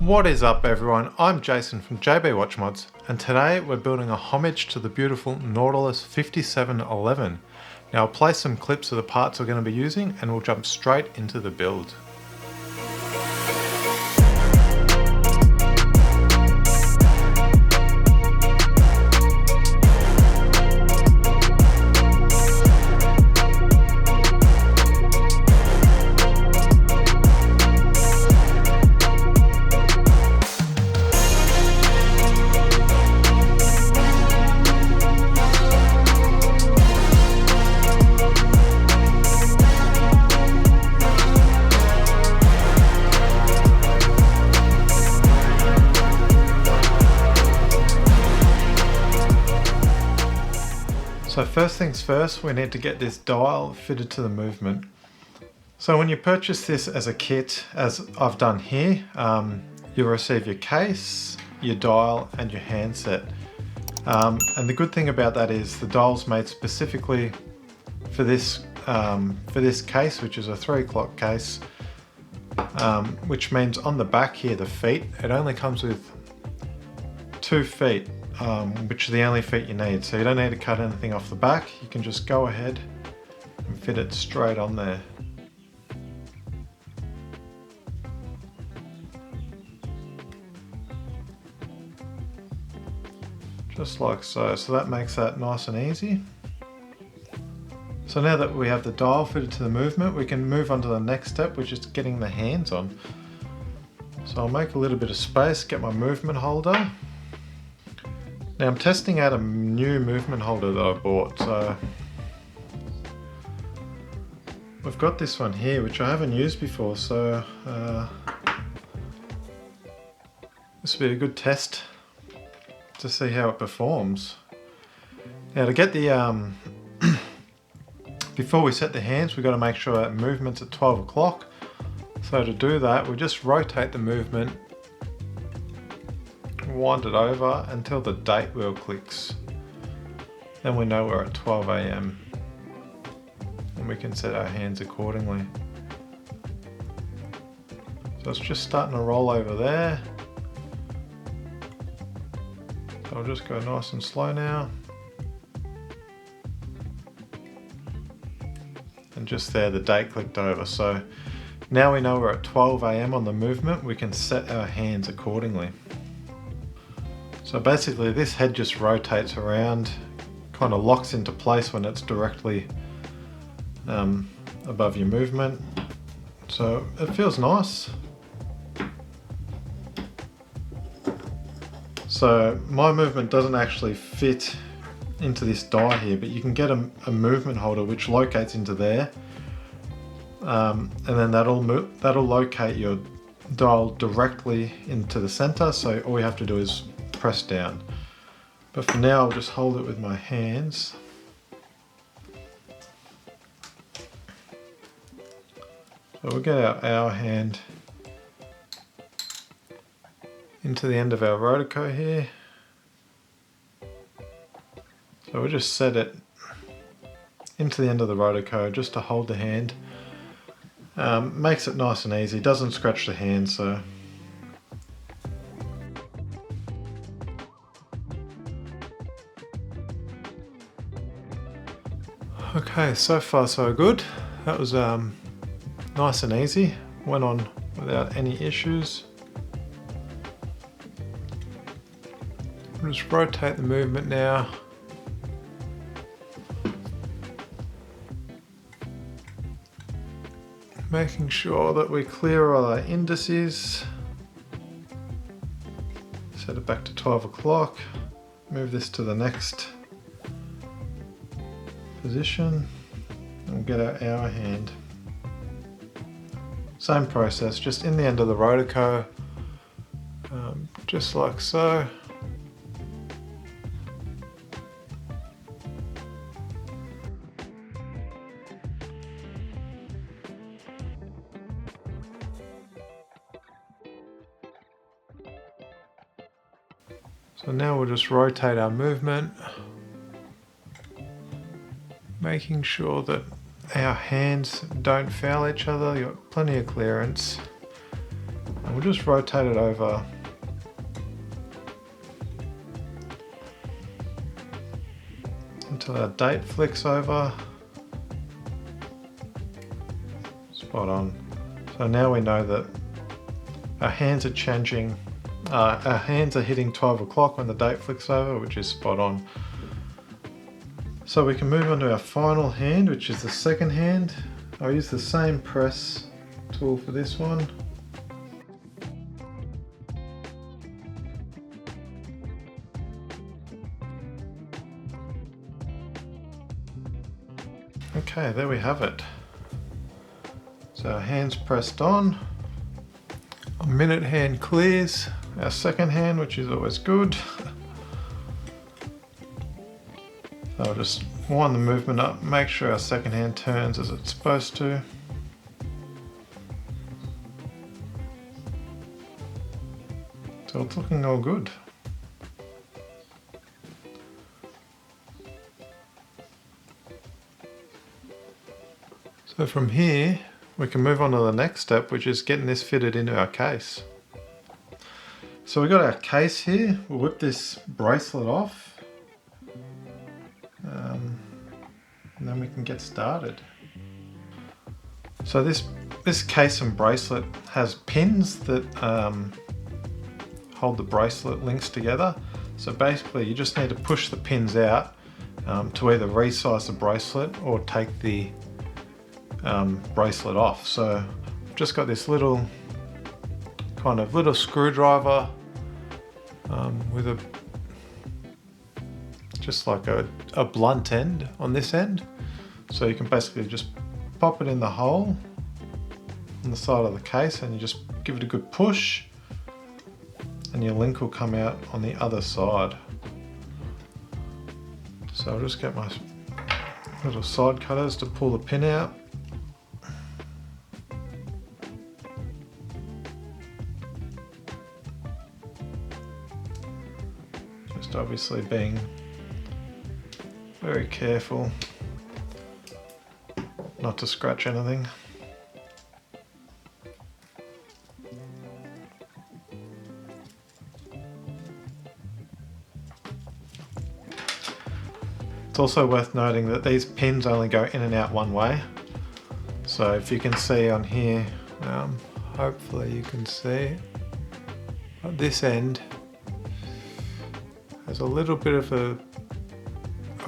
What is up everyone, I'm Jason from JB Watch Mods, and today we're building a homage to the beautiful Nautilus 5711. Now I'll play some clips of the parts we're going to be using and we'll jump straight into the build. So first things first, we need to get this dial fitted to the movement. So when you purchase this as a kit, as I've done here, you'll receive your case, your dial and your handset. And the good thing about that is the dial's made specifically for this case, which is a 3 o'clock case, which means on the back here, the feet, it only comes with 2 feet. Which are the only feet you need, so you don't need to cut anything off the back. You can just go ahead and fit it straight on there. Just like so. So that makes that nice and easy. So now that we have the dial fitted to the movement, we can move on to the next step, which is getting the hands on. So I'll make a little bit of space, get my movement holder. Now I'm testing out a new movement holder that I bought, so we've got this one here which I haven't used before, so this will be a good test to see how it performs. Now to get the, before we set the hands, we've got to make sure that movement's at 12 o'clock. So to do that, we just rotate the movement, wind it over until the date wheel clicks. Then we know we're at 12 AM and we can set our hands accordingly. So it's just starting to roll over there. So I'll just go nice and slow now. And just there the date clicked over. So now we know we're at 12 AM on the movement, we can set our hands accordingly. So basically this head just rotates around, kind of locks into place when it's directly above your movement. So it feels nice. So my movement doesn't actually fit into this die here, but you can get a movement holder which locates into there. And then that'll locate your dial directly into the center. So all you have to do is press down. But for now I'll just hold it with my hands. So we'll get our hour hand into the end of our rotoco here. So we'll just set it into the end of the rotoco just to hold the hand. Makes it nice and easy, doesn't scratch the hand. So okay, so far so good. That was nice and easy, went on without any issues. I'll just rotate the movement now. Making sure that we clear all our indices. Set it back to 12 o'clock. Move this to the next position and we'll get our hour hand. Same process, just in the end of the rotoco, just like so. So now we'll just rotate our movement, making sure that our hands don't foul each other. You've got plenty of clearance. And we'll just rotate it over until our date flicks over. Spot on. So now we know that our hands are changing, our hands are hitting 12 o'clock when the date flicks over, which is spot on. So we can move on to our final hand, which is the second hand. I'll use the same press tool for this one. Okay, there we have it. So our hand's pressed on. Our minute hand clears. Our second hand, which is always good. I'll just wind the movement up, make sure our second hand turns as it's supposed to. So it's looking all good. So from here, we can move on to the next step, which is getting this fitted into our case. So we've got our case here. We'll whip this bracelet off. And then we can get started. So this case and bracelet has pins that hold the bracelet links together. So basically you just need to push the pins out to either resize the bracelet or take the bracelet off. So I've just got this little kind of little screwdriver with just like a blunt end on this end. So you can basically just pop it in the hole on the side of the case and you just give it a good push and your link will come out on the other side. So I'll just get my little side cutters to pull the pin out. Just obviously being very careful not to scratch anything. It's also worth noting that these pins only go in and out one way. So if you can see on here, hopefully you can see at this end there's a little bit of a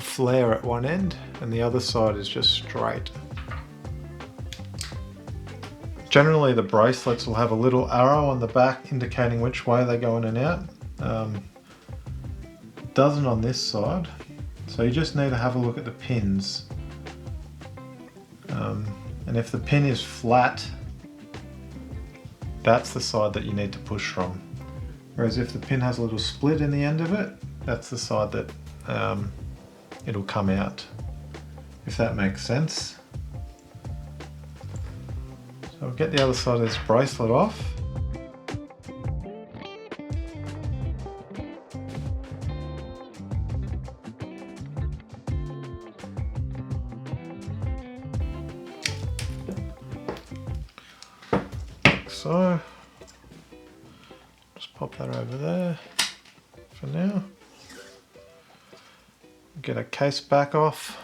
flare at one end and the other side is just straight. Generally the bracelets will have a little arrow on the back indicating which way they go in and out. It doesn't on this side, so you just need to have a look at the pins. And if the pin is flat, that's the side that you need to push from. Whereas if the pin has a little split in the end of it, that's the side that it'll come out, if that makes sense. So I'll get the other side of this bracelet off. Like so. Just pop that over there for now. Get a case back off.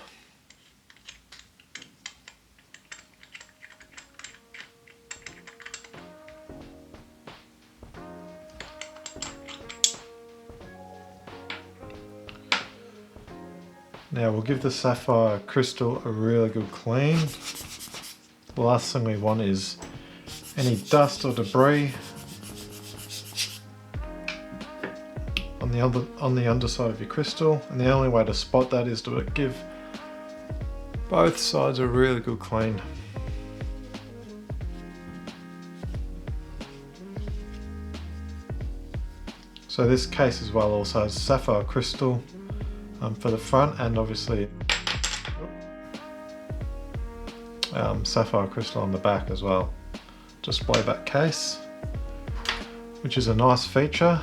Now we'll give the sapphire crystal a really good clean. The last thing we want is any dust or debris on the underside of your crystal, and the only way to spot that is to give both sides a really good clean. So this case as well also has sapphire crystal for the front, and obviously sapphire crystal on the back as well. Display back case, which is a nice feature.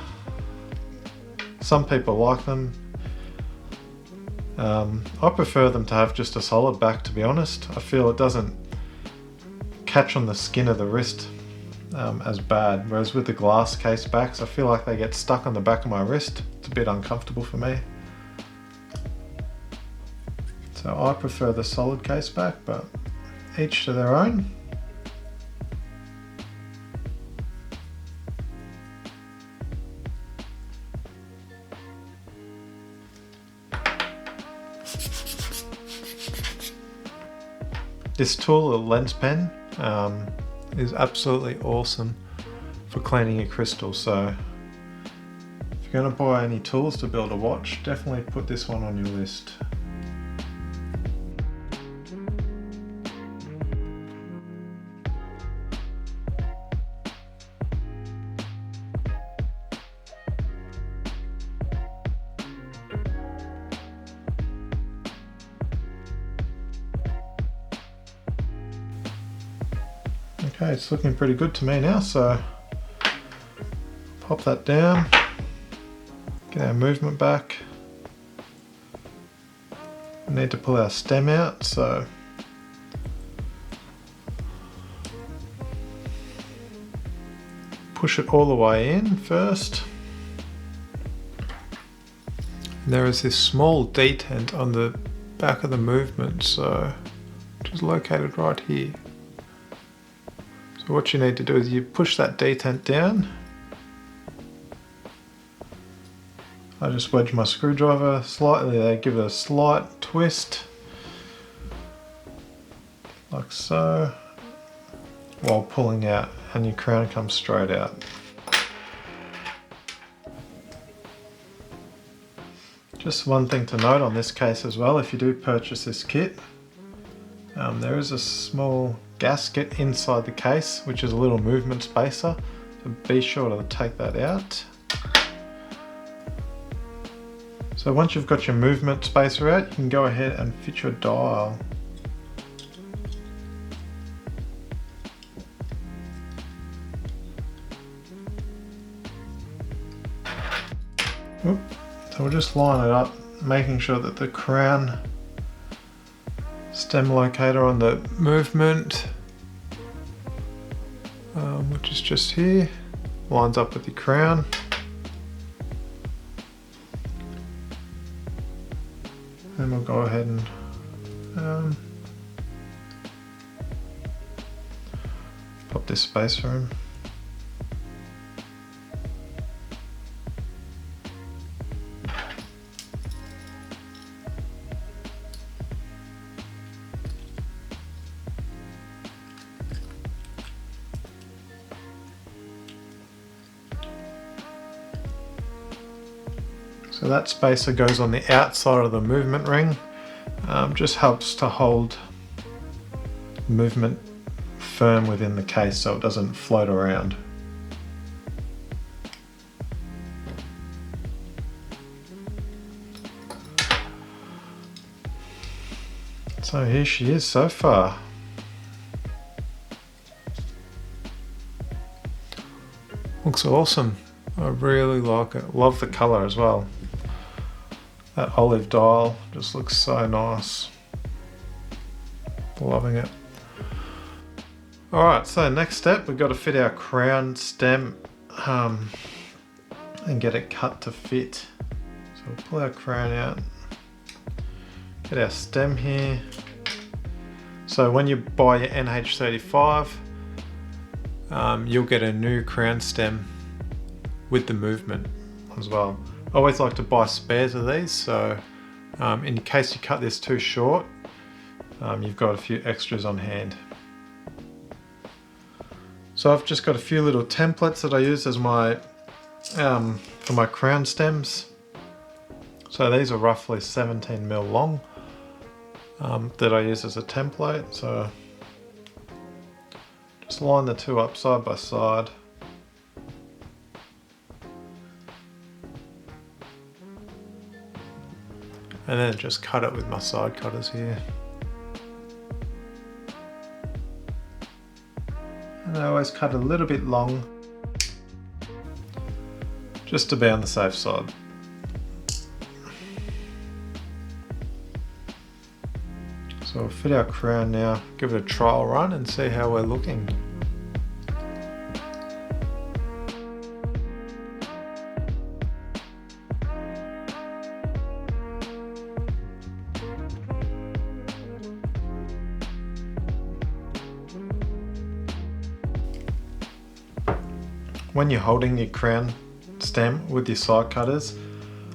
Some people like them. I prefer them to have just a solid back, to be honest. I feel it doesn't catch on the skin of the wrist as bad, whereas with the glass case backs I feel like they get stuck on the back of my wrist. It's a bit uncomfortable for me. So I prefer the solid case back, but each to their own. This tool, a lens pen, is absolutely awesome for cleaning your crystals. So if you're going to buy any tools to build a watch, definitely put this one on your list. Okay, it's looking pretty good to me now, so pop that down, get our movement back. We need to pull our stem out, so push it all the way in first. And there is this small detent on the back of the movement, so which is located right here. So what you need to do is you push that detent down. I just wedge my screwdriver slightly there, give it a slight twist, like so, while pulling out, and your crown comes straight out. Just one thing to note on this case as well, if you do purchase this kit, there is a small gasket inside the case, which is a little movement spacer, so be sure to take that out. So once you've got your movement spacer out, you can go ahead and fit your dial. Oop. So we'll just line it up, making sure that the crown stem locator on the movement, which is just here, lines up with the crown. And we'll go ahead and pop this spacer in. So that spacer goes on the outside of the movement ring, just helps to hold movement firm within the case so it doesn't float around. So here she is so far. Looks awesome. I really like it. Love the colour as well. That olive dial just looks so nice. Loving it. Alright, so next step, we've got to fit our crown stem and get it cut to fit. So we'll pull our crown out, get our stem here. So when you buy your NH35, you'll get a new crown stem with the movement as well. I always like to buy spares of these, so in case you cut this too short, you've got a few extras on hand. So I've just got a few little templates that I use as my for my crown stems. So these are roughly 17mm long that I use as a template. So just line the two up side by side. And then just cut it with my side cutters here. And I always cut a little bit long, just to be on the safe side. So we'll fit our crown now, give it a trial run and see how we're looking. when you're holding your crown stem with your side cutters,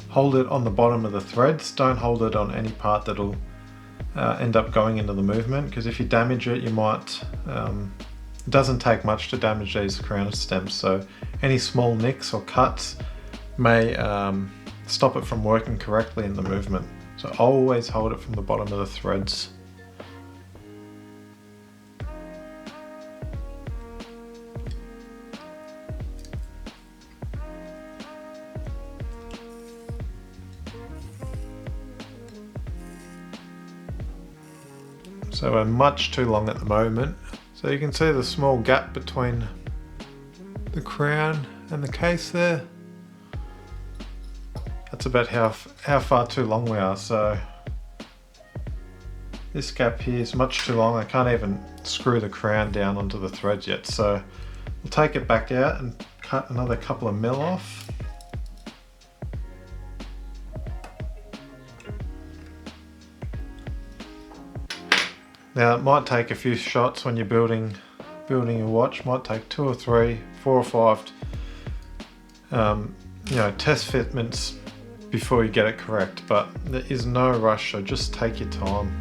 hold it on the bottom of the threads. Don't hold it on any part that'll end up going into the movement, because if you damage it, you might, it doesn't take much to damage these crown stems, so any small nicks or cuts may stop it from working correctly in the movement. So always hold it from the bottom of the threads. So we're much too long at the moment. So you can see the small gap between the crown and the case there. That's about how far too long we are. So this gap here is much too long. I can't even screw the crown down onto the threads yet. So we'll take it back out and cut another couple of mil off. Now it might take a few shots when you're building your watch. Might take 2 or 3, 4 or 5 test fitments before you get it correct, but there is no rush, so just take your time.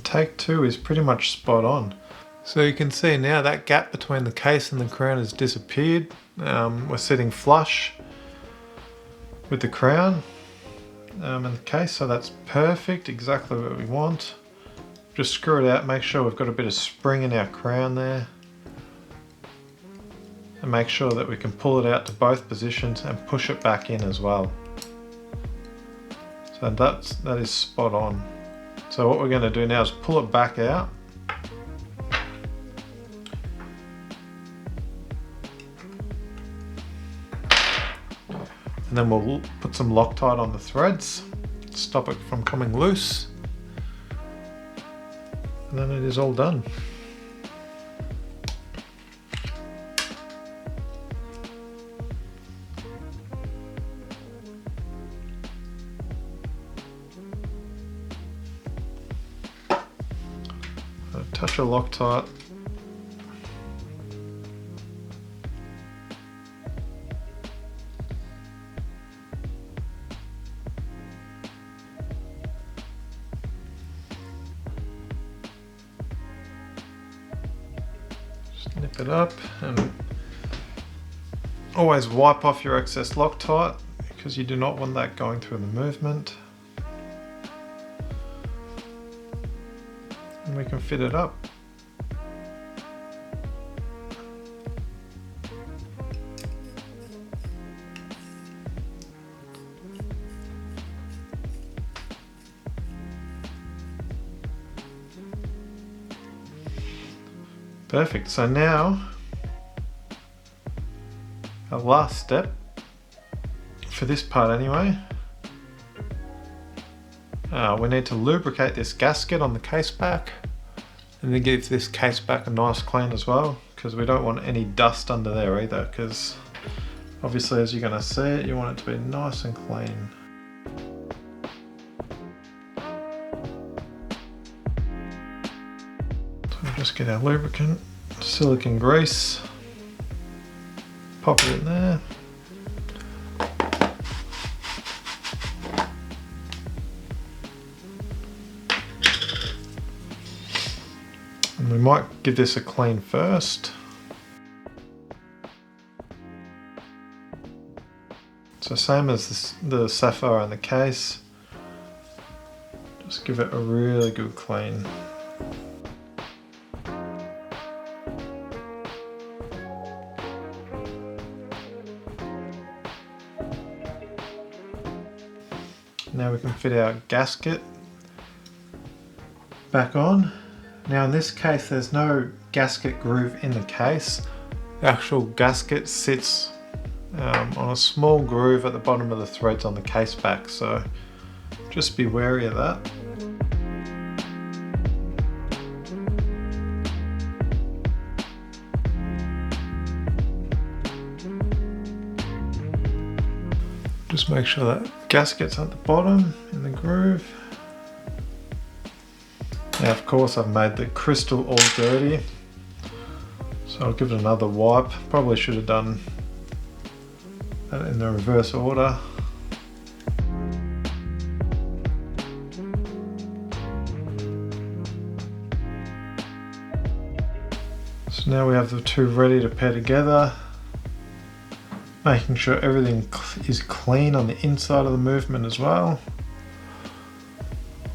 Take 2 is pretty much spot on. So you can see now that gap between the case and the crown has disappeared. We're sitting flush with the crown and the case, so that's perfect, exactly what we want. Just screw it out, make sure we've got a bit of spring in our crown there, and make sure that we can pull it out to both positions and push it back in as well. So that is spot on. So what we're going to do now is pull it back out. And then we'll put some Loctite on the threads, stop it from coming loose. And then it is all done. A touch of Loctite. Snip it up, and always wipe off your excess Loctite because you do not want that going through the movement. And we can fit it up. Perfect. So now our last step for this part anyway, we need to lubricate this gasket on the case back and then give this case back a nice clean as well, because we don't want any dust under there either, because obviously as you're going to see it, you want it to be nice and clean. So we'll just get our lubricant, silicone grease, pop it in there. And we might give this a clean first. So same as the sapphire and the case, just give it a really good clean. Now we can fit our gasket back on. Now in this case there's no gasket groove in the case. The actual gasket sits on a small groove at the bottom of the threads on the case back, so just be wary of that. Just make sure that gasket's at the bottom in the groove. Now of course I've made the crystal all dirty, so I'll give it another wipe. Probably should have done that in the reverse order. So now we have the two ready to pair together. Making sure everything is clean on the inside of the movement as well.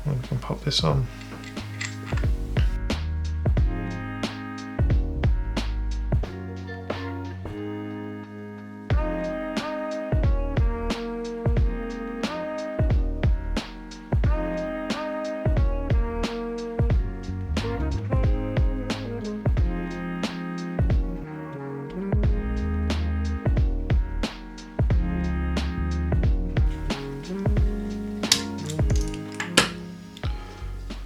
And we can pop this on.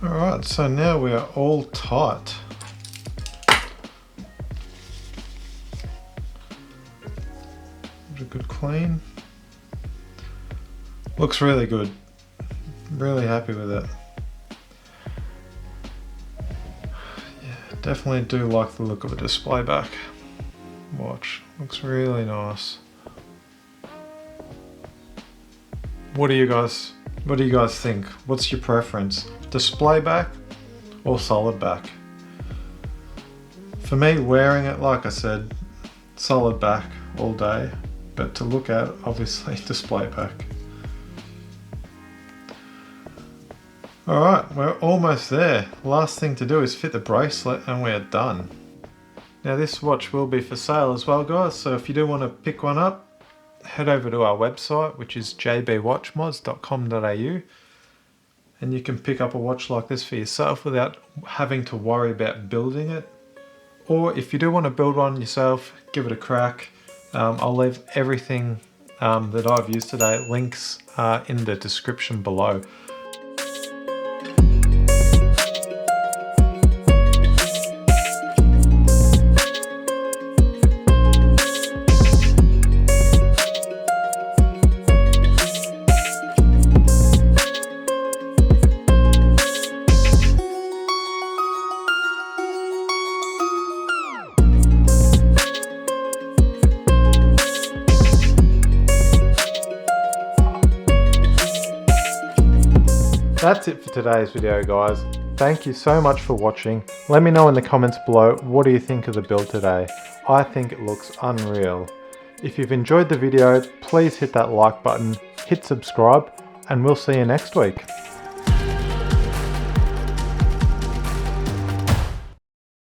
Alright, so now we are all tight. Give it a good clean. Looks really good. Really happy with it. Yeah, definitely do like the look of a display back watch. Looks really nice. What do you guys think? What's your preference? Display back or solid back? For me, wearing it, like I said, solid back all day, but to look at, obviously, display back. Alright, we're almost there. Last thing to do is fit the bracelet and we're done. Now this watch will be for sale as well, guys, so if you do want to pick one up, head over to our website, which is jbwatchmods.com.au, and you can pick up a watch like this for yourself without having to worry about building it. Or if you do want to build one yourself, give it a crack. I'll leave everything that I've used today, links in the description below. That's it for today's video, guys. Thank you so much for watching. Let me know in the comments below, what do you think of the build today? I think it looks unreal. If you've enjoyed the video, please hit that like button, hit subscribe, and we'll see you next week.